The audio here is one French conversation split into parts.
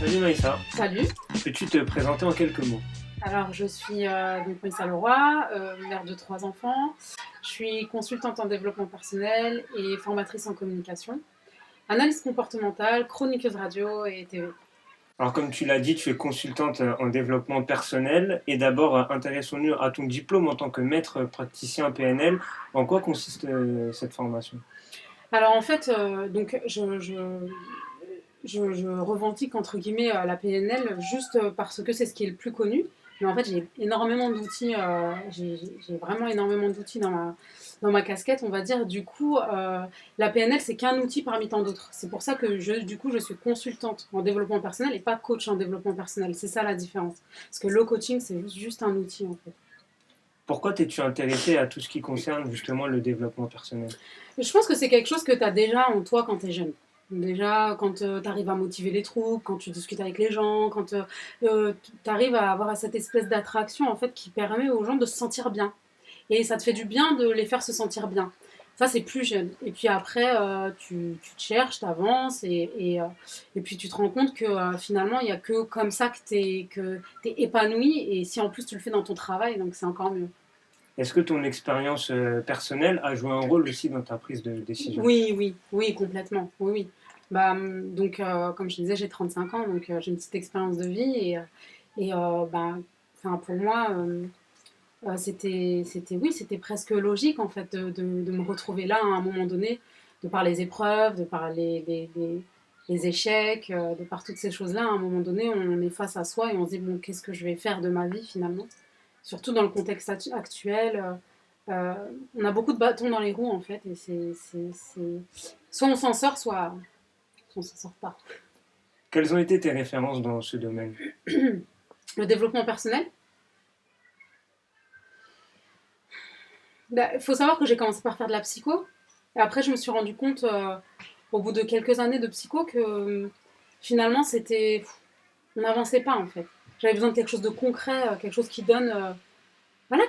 Salut Maïssa, Salut, peux-tu te présenter en quelques mots? alors je suis donc Maïssa Leroy, mère de 3 enfants. Je suis consultante en développement personnel et formatrice en communication, analyse comportementale, chroniqueuse radio et TV. Alors comme tu l'as dit, tu es consultante en développement personnel et d'abord intéressons-nous à ton diplôme en tant que maître praticien PNL. En quoi consiste cette formation? Alors en fait, donc je revendique entre guillemets la PNL juste parce que c'est ce qui est le plus connu. Mais en fait, j'ai énormément d'outils, j'ai vraiment énormément d'outils dans ma casquette, on va dire. Du coup, la PNL, c'est qu'un outil parmi tant d'autres. C'est pour ça que du coup, je suis consultante en développement personnel et pas coach en développement personnel. C'est ça la différence. Parce que le coaching, c'est juste un outil en fait. Pourquoi t'es-tu intéressé à tout ce qui concerne justement le développement personnel? Je pense que c'est quelque chose que tu as déjà en toi quand tu es jeune. Déjà, quand tu arrives à motiver les troupes, quand tu discutes avec les gens, quand tu arrives à avoir cette espèce d'attraction en fait qui permet aux gens de se sentir bien. Et ça te fait du bien de les faire se sentir bien. Ça, c'est plus jeune. Et puis après, tu te cherches, tu avances, et puis tu te rends compte que finalement, il n'y a que comme ça que t'es épanoui. Et si en plus tu le fais dans ton travail, donc c'est encore mieux. Est-ce que ton expérience personnelle a joué un rôle aussi dans ta prise de décision? Oui, oui, oui, complètement. Oui, oui. Bah, donc, comme je disais, j'ai 35 ans, donc j'ai une petite expérience de vie. Bah, enfin, pour moi, oui, c'était presque logique en fait de me retrouver là à un moment donné, de par les épreuves, de par les échecs, de par toutes ces choses-là. À un moment donné, on est face à soi et on se dit, bon, qu'est-ce que je vais faire de ma vie finalement? Surtout dans le contexte actuel. Euh, on a beaucoup de bâtons dans les roues en fait, et soit on s'en sort, soit on s'en sort pas. Quelles ont été tes références dans ce domaine? Le développement personnel, il faut savoir que j'ai commencé par faire de la psycho, et après je me suis rendu compte, au bout de quelques années de psycho, que finalement on n'avançait pas en fait. J'avais besoin de quelque chose de concret, quelque chose qui donne, voilà,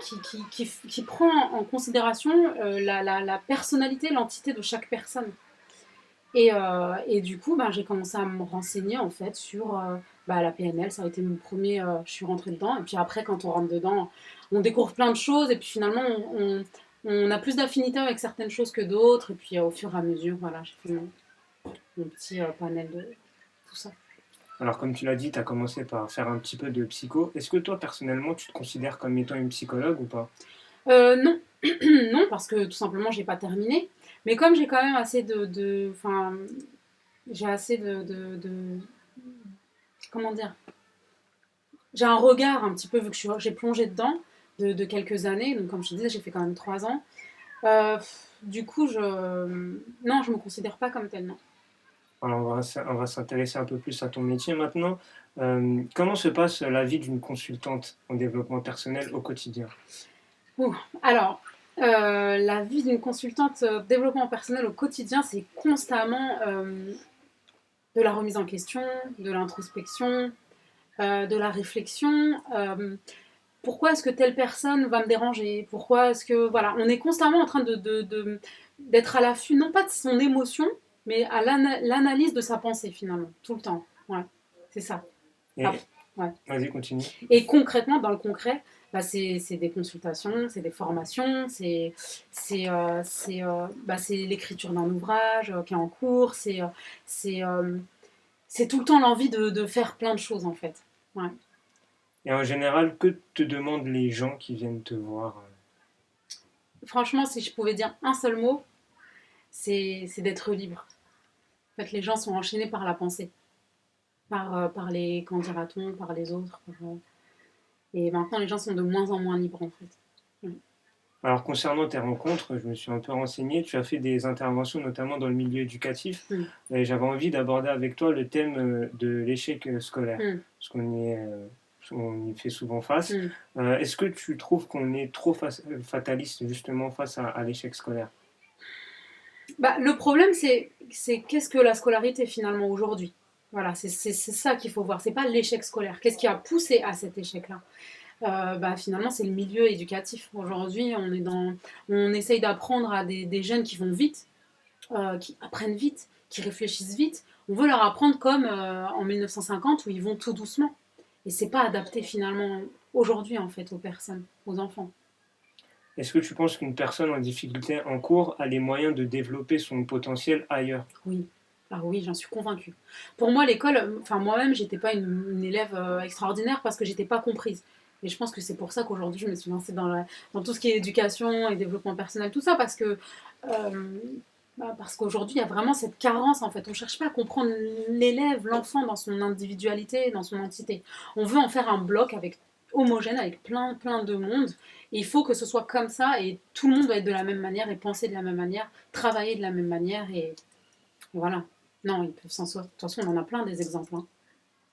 qui prend en considération la personnalité, l'entité de chaque personne. Et du coup, ben, j'ai commencé à me renseigner en fait sur la PNL. Ça a été mon premier. Je suis rentrée dedans. Et puis après, quand on rentre dedans, on découvre plein de choses. Et puis finalement, on a plus d'affinité avec certaines choses que d'autres. Et puis au fur et à mesure, voilà, j'ai fait mon petit panel de tout ça. Alors comme tu l'as dit, tu as commencé par faire un petit peu de psycho. Est-ce que toi personnellement, tu te considères comme étant une psychologue ou pas? Non, non, parce que tout simplement, j'ai pas terminé. Mais comme j'ai quand même assez enfin, j'ai assez comment dire, j'ai un regard un petit peu, vu que j'ai plongé dedans de quelques années, donc comme je te disais, j'ai fait quand même 3 ans. Euh, du coup, non, je me considère pas comme telle, non. Alors on va s'intéresser un peu plus à ton métier maintenant. Comment se passe la vie d'une consultante en développement personnel au quotidien? Ouh. Alors, la vie d'une consultante développement personnel au quotidien, c'est constamment de la remise en question, de l'introspection, de la réflexion. Pourquoi est-ce que telle personne va me déranger? Pourquoi est-ce que... Voilà, on est constamment en train d'être à l'affût, non pas de son émotion, mais à l'analyse de sa pensée, finalement, tout le temps. Ouais, c'est ça. Et Après, ouais. vas-y, continue. Et concrètement, dans le concret, bah, c'est des consultations, c'est des formations, c'est l'écriture d'un ouvrage qui est en cours, c'est c'est tout le temps l'envie de faire plein de choses, en fait. Ouais. Et en général, que te demandent les gens qui viennent te voir? Franchement, si je pouvais dire un seul mot, c'est d'être libre. En fait, les gens sont enchaînés par la pensée, par les qu'en dira-t-on, par les autres. Et maintenant, les gens sont de moins en moins libres, en fait. Ouais. Alors concernant tes rencontres, je me suis un peu renseigné. Tu as fait des interventions notamment dans le milieu éducatif. Mm. Et j'avais envie d'aborder avec toi le thème de l'échec scolaire, Mm. parce on y fait souvent face. Mm. Est-ce que tu trouves qu'on est trop fataliste justement face à l'échec scolaire? Bah, le problème, c'est qu'est-ce que la scolarité finalement aujourd'hui. Voilà, c'est ça qu'il faut voir. C'est pas l'échec scolaire. Qu'est-ce qui a poussé à cet échec-là? Finalement, c'est le milieu éducatif. Aujourd'hui, on essaye d'apprendre à des jeunes qui vont vite, qui apprennent vite, qui réfléchissent vite, On veut leur apprendre comme en 1950 où ils vont tout doucement. Et c'est pas adapté finalement aujourd'hui en fait aux personnes, aux enfants. Est-ce que tu penses qu'une personne en difficulté en cours a les moyens de développer son potentiel ailleurs? Oui. Ah oui, j'en suis convaincue. Pour moi, l'école, enfin moi-même, j'étais pas une élève extraordinaire parce que j'étais pas comprise. Et je pense que c'est pour ça qu'aujourd'hui, je me suis lancée dans tout ce qui est éducation et développement personnel, tout ça, euh, parce qu'aujourd'hui, il y a vraiment cette carence, en fait. On cherche pas à comprendre l'élève, l'enfant dans son individualité, dans son entité. On veut en faire un bloc avec homogène, avec plein de monde. Et il faut que ce soit comme ça, et tout le monde doit être de la même manière, et penser de la même manière, travailler de la même manière, et voilà. Non, ils peuvent s'en sortir. De toute façon, on en a plein des exemples, hein.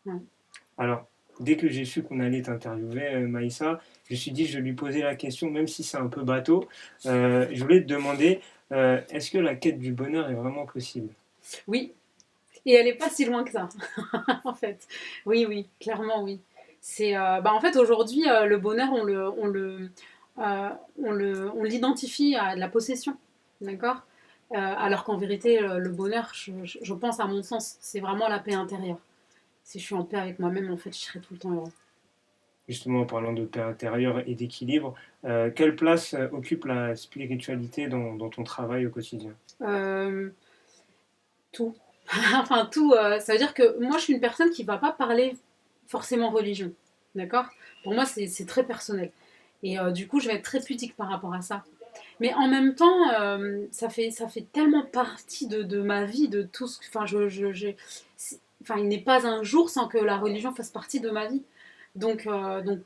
Ouais. Alors, dès que j'ai su qu'on allait t'interviewer, Maïssa, je me suis dit je vais lui poser la question, même si c'est un peu bateau. Je voulais te demander, est-ce que la quête du bonheur est vraiment possible? Oui, et elle est pas si loin que ça, en fait. Oui, oui, clairement, oui. En fait, aujourd'hui, le bonheur, on l'identifie à de la possession, d'accord. Alors qu'en vérité, le bonheur, je pense, à mon sens, c'est vraiment la paix intérieure. Si je suis en paix avec moi-même, en fait, je serai tout le temps heureux. Justement, en parlant de paix intérieure et d'équilibre, quelle place occupe la spiritualité dans ton travail au quotidien? Euh, Tout. Enfin, tout. Ça veut dire que moi, je suis une personne qui va pas parler forcément religion. D'accord. Pour moi, c'est très personnel. Et du coup, je vais être très pudique par rapport à ça. Mais en même temps, ça fait tellement partie de ma vie, de tout ce que. Enfin, enfin, il n'est pas un jour sans que la religion fasse partie de ma vie. Donc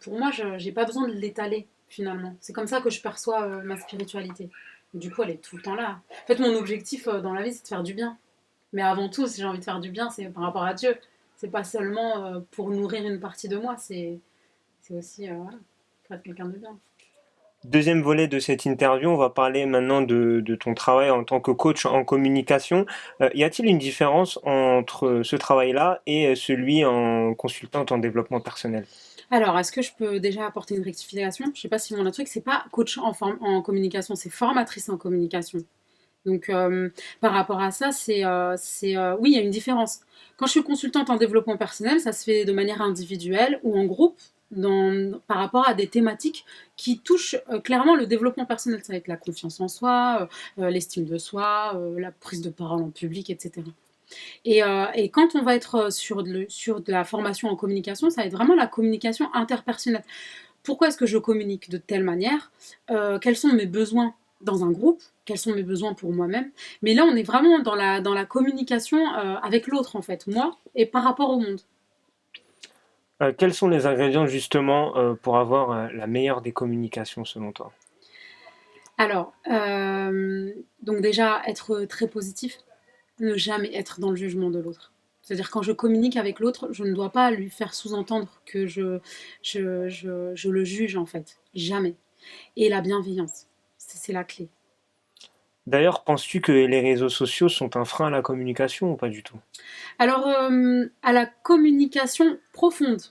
pour moi, je n'ai pas besoin de l'étaler, finalement. C'est comme ça que je perçois ma spiritualité. Et du coup, elle est tout le temps là. En fait, mon objectif dans la vie, c'est de faire du bien. Mais avant tout, si j'ai envie de faire du bien, c'est par rapport à Dieu. C'est pas seulement pour nourrir une partie de moi, c'est aussi voilà, pour être quelqu'un de bien. Deuxième volet de cette interview, on va parler maintenant de ton travail en tant que coach en communication. Y a-t-il une différence entre ce travail-là et celui en consultant en développement personnel? Alors, est-ce que je peux déjà apporter une rectification? Je sais pas si mon truc, c'est pas coach en communication, c'est formatrice en communication. Donc, par rapport à ça, oui, il y a une différence. Quand je suis consultante en développement personnel, ça se fait de manière individuelle ou en groupe par rapport à des thématiques qui touchent clairement le développement personnel. Ça va être la confiance en soi, l'estime de soi, la prise de parole en public, etc. Et quand on va être sur de la formation en communication, ça va être vraiment la communication interpersonnelle. Pourquoi est-ce que je communique de telle manière? Quels sont mes besoins dans un groupe? Quels sont mes besoins pour moi-même? Mais là, on est vraiment dans la communication avec l'autre, en fait, moi, et par rapport au monde. Quels sont les ingrédients justement pour avoir la meilleure des communications selon toi? Alors, donc déjà, être très positif, ne jamais être dans le jugement de l'autre. C'est-à-dire quand je communique avec l'autre, je ne dois pas lui faire sous-entendre que je le juge, en fait. Jamais. Et la bienveillance, c'est la clé. D'ailleurs, penses-tu que les réseaux sociaux sont un frein à la communication ou pas du tout? Alors, à la communication profonde,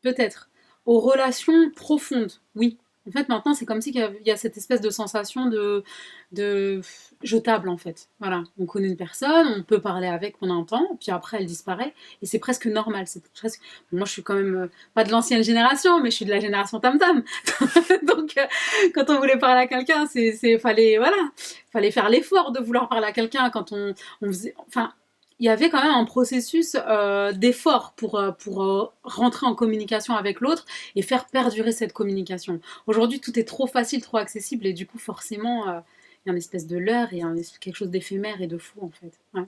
peut-être. Aux relations profondes, oui. En fait, maintenant, c'est comme si il y a cette espèce de sensation de jetable, en fait. Voilà, on connaît une personne, on peut parler avec pendant un temps, puis après, elle disparaît, et c'est presque normal. C'est presque. Moi, je suis quand même pas de l'ancienne génération, mais je suis de la génération tam tam. Donc, quand on voulait parler à quelqu'un, fallait, voilà, fallait faire l'effort de vouloir parler à quelqu'un quand on faisait. Enfin, il y avait quand même un processus d'effort pour rentrer en communication avec l'autre et faire perdurer cette communication. Aujourd'hui, tout est trop facile, trop accessible et du coup, forcément, il y a une espèce de leurre et quelque chose d'éphémère et de fou en fait. Ouais.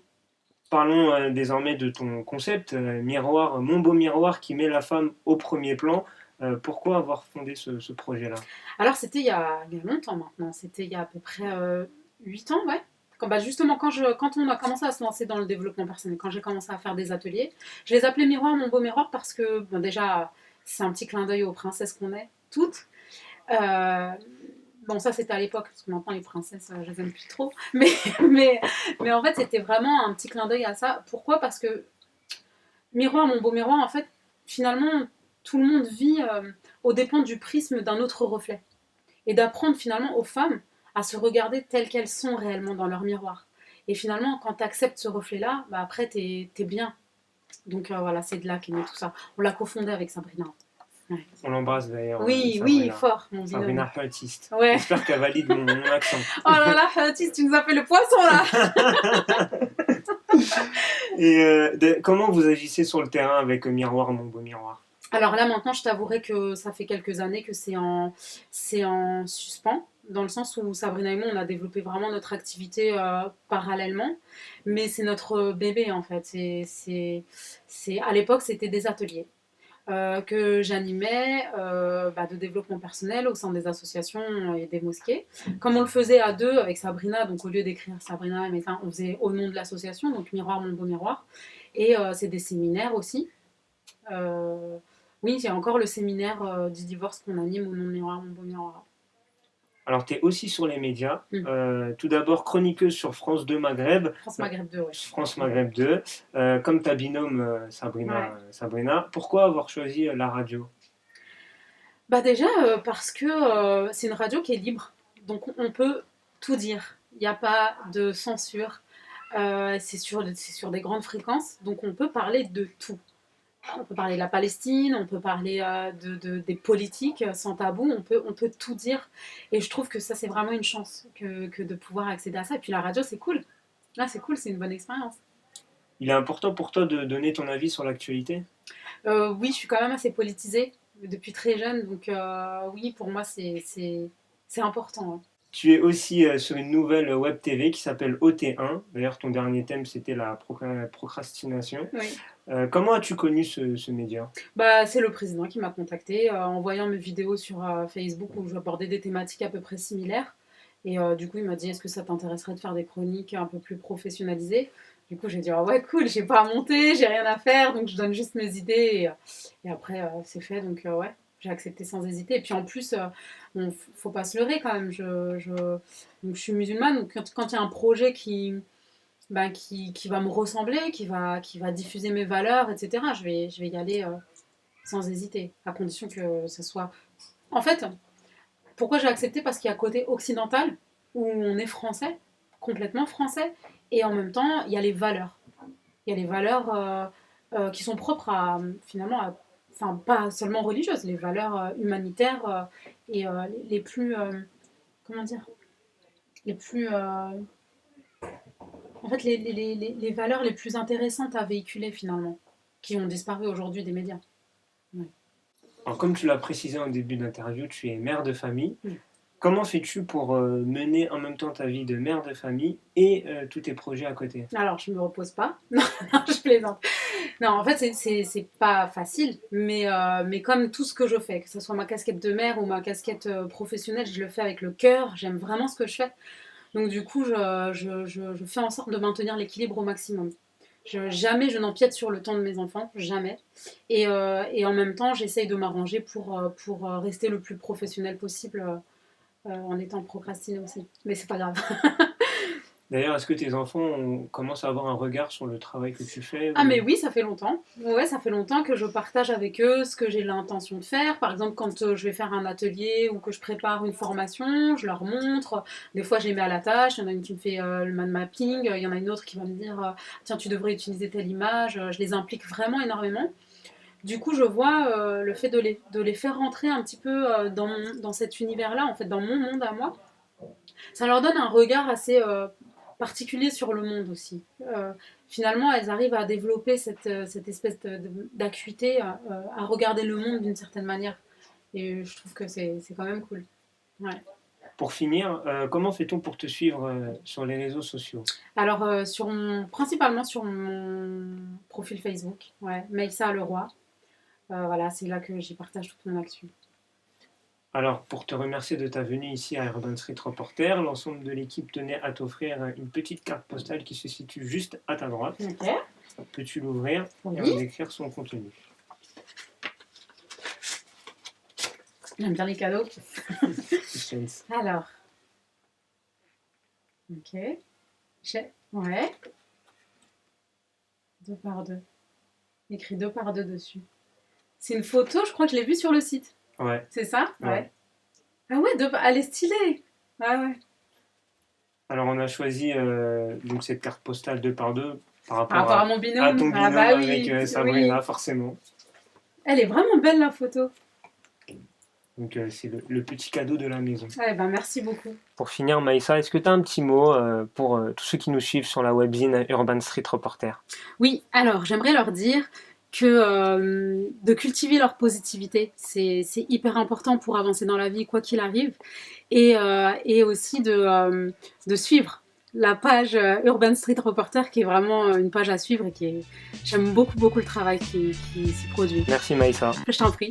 Parlons désormais de ton concept, miroir, mon beau miroir qui met la femme au premier plan. Pourquoi avoir fondé ce projet-là? Alors, c'était il y a longtemps maintenant, c'était il y a à peu près 8 ans, ouais. Justement, quand on a commencé à se lancer dans le développement personnel, quand j'ai commencé à faire des ateliers, je les appelais miroir, mon beau miroir, parce que, bon, déjà, c'est un petit clin d'œil aux princesses qu'on est, toutes. Euh, bon, ça, c'était à l'époque, parce que maintenant, les princesses, je les aime plus trop. Mais, mais en fait, c'était vraiment un petit clin d'œil à ça. Pourquoi? Parce que miroir, mon beau miroir, en fait, finalement, tout le monde vit aux dépens du prisme d'un autre reflet et d'apprendre finalement aux femmes à se regarder telles qu'elles sont réellement dans leur miroir. Et finalement, quand tu acceptes ce reflet-là, bah après, t'es bien. Donc voilà, c'est de là qu'est né tout ça. On l'a cofondé avec Sabrina. Ouais. On l'embrasse d'ailleurs, Oui, oui, Sabrina. fort, mon binôme. Sabrina Artiste. Ouais. J'espère qu'elle valide mon accent. Oh là là, Fatis, tu nous as fait le poisson là. Et comment vous agissez sur le terrain avec Miroir, mon beau miroir? Alors là, maintenant, je t'avouerai que ça fait quelques années que c'est en suspens, dans le sens où Sabrina et moi, on a développé vraiment notre activité parallèlement. Mais c'est notre bébé, en fait. À l'époque, c'était des ateliers que j'animais de développement personnel au sein des associations et des mosquées. Comme on le faisait à deux avec Sabrina, donc au lieu d'écrire Sabrina et Métain, on faisait au nom de l'association, donc Miroir, mon beau miroir. Et c'est des séminaires aussi. Euh, oui, il y a encore le séminaire du divorce qu'on anime au nom de Miroir, mon beau miroir. Alors, tu es aussi sur les médias. Mm. Tout d'abord, chroniqueuse sur France 2 Maghreb. France Maghreb 2, ouais. France Maghreb 2. Comme ta binôme Sabrina, Ouais. Sabrina. Pourquoi avoir choisi la radio? Bah déjà, parce que c'est une radio qui est libre. Donc on peut tout dire. Il n'y a pas de censure. C'est sur des grandes fréquences. Donc on peut parler de tout. On peut parler de la Palestine, on peut parler des politiques sans tabou, on peut tout dire. Et je trouve que ça, c'est vraiment une chance que de pouvoir accéder à ça. Et puis la radio, c'est cool. Là, c'est cool, c'est une bonne expérience. Il est important pour toi de donner ton avis sur l'actualité? Oui, je suis quand même assez politisée depuis très jeune. Donc oui, pour moi, c'est important. Hein. Tu es aussi sur une nouvelle web TV qui s'appelle OT1. D'ailleurs, ton dernier thème, c'était la procrastination. Oui. Comment as-tu connu ce média? Bah, c'est le président qui m'a contacté en voyant mes vidéos sur Facebook où j'abordais des thématiques à peu près similaires. Et du coup, il m'a dit, est-ce que ça t'intéresserait de faire des chroniques un peu plus professionnalisées? Du coup, j'ai dit, ah ouais, cool, j'ai pas à monter, j'ai rien à faire, donc je donne juste mes idées. Et après, c'est fait, donc ouais, j'ai accepté sans hésiter. Et puis en plus, faut pas se leurrer quand même. Donc, je suis musulmane, donc quand il y a un projet qui va me ressembler, qui va diffuser mes valeurs, etc., je vais y aller sans hésiter, à condition que ça soit... En fait, pourquoi j'ai accepté? Parce qu'il y a un côté occidental, où on est français, complètement français, et en même temps, il y a les valeurs. Il y a les valeurs qui sont propres à, finalement, enfin, pas seulement religieuses, les valeurs humanitaires et les plus... comment dire? Les plus... en fait, les valeurs les plus intéressantes à véhiculer, finalement, qui ont disparu aujourd'hui des médias. Ouais. Alors, comme tu l'as précisé en début d'interview, tu es mère de famille. Mm. Comment fais-tu pour mener en même temps ta vie de mère de famille et tous tes projets à côté? Alors, je me repose pas. Non, je plaisante. Non, en fait, c'est pas facile, mais comme tout ce que je fais, que ce soit ma casquette de mère ou ma casquette professionnelle, je le fais avec le cœur, j'aime vraiment ce que je fais. Donc, du coup, je fais en sorte de maintenir l'équilibre au maximum. Jamais je n'empiète sur le temps de mes enfants, jamais. Et en même temps, j'essaye de m'arranger pour rester le plus professionnel possible en étant procrastinée aussi. Mais c'est pas grave. D'ailleurs, est-ce que tes enfants commencent à avoir un regard sur le travail que tu fais Ah mais oui, ça fait longtemps. Ouais, ça fait longtemps que je partage avec eux ce que j'ai l'intention de faire. Par exemple, quand je vais faire un atelier ou que je prépare une formation, je leur montre. Des fois, je les mets à la tâche. Il y en a une qui me fait le mind mapping. Il y en a une autre qui va me dire tiens, tu devrais utiliser telle image. Je les implique vraiment énormément. Du coup, je vois le fait de les faire rentrer un petit peu dans cet univers-là, en fait, dans mon monde à moi. Ça leur donne un regard assez particulier sur le monde aussi. Finalement, elles arrivent à développer cette espèce d'acuité à regarder le monde d'une certaine manière. Et je trouve que c'est quand même cool. Ouais. Pour finir, comment fait-on pour te suivre sur les réseaux sociaux? Alors, principalement sur mon profil Facebook, ouais, Maïssa Leroy. Voilà, c'est là que j'y partage toute mon actu. Alors, pour te remercier de ta venue ici à Urban Street Reporter, l'ensemble de l'équipe tenait à t'offrir une petite carte postale qui se situe juste à ta droite. Ok. Peux-tu l'ouvrir Oui. et en décrire son contenu? J'aime bien les cadeaux. Suspense. Alors. Ok. Ouais. 2 par 2. Écrit 2 par 2 dessus. C'est une photo, je crois que je l'ai vue sur le site. Ouais. C'est ça? Ouais. Ah ouais, elle est stylée. Ah ouais. Alors on a choisi donc cette carte postale 2 par 2 par Par rapport rapport à mon à binôme. ton Ah binôme bah avec oui, oui. Sabrina, forcément. Elle est vraiment belle la photo. Donc c'est le petit cadeau de la maison. Eh ben, merci beaucoup. Pour finir, Maïssa, est-ce que tu as un petit mot pour tous ceux qui nous suivent sur la webzine Urban Street Reporter? Oui, alors j'aimerais leur dire que de cultiver leur positivité, c'est hyper important pour avancer dans la vie, quoi qu'il arrive, et aussi de suivre la page Urban Street Reporter, qui est vraiment une page à suivre et j'aime beaucoup, beaucoup le travail qui s'y produit. Merci Maïssa. Je t'en prie.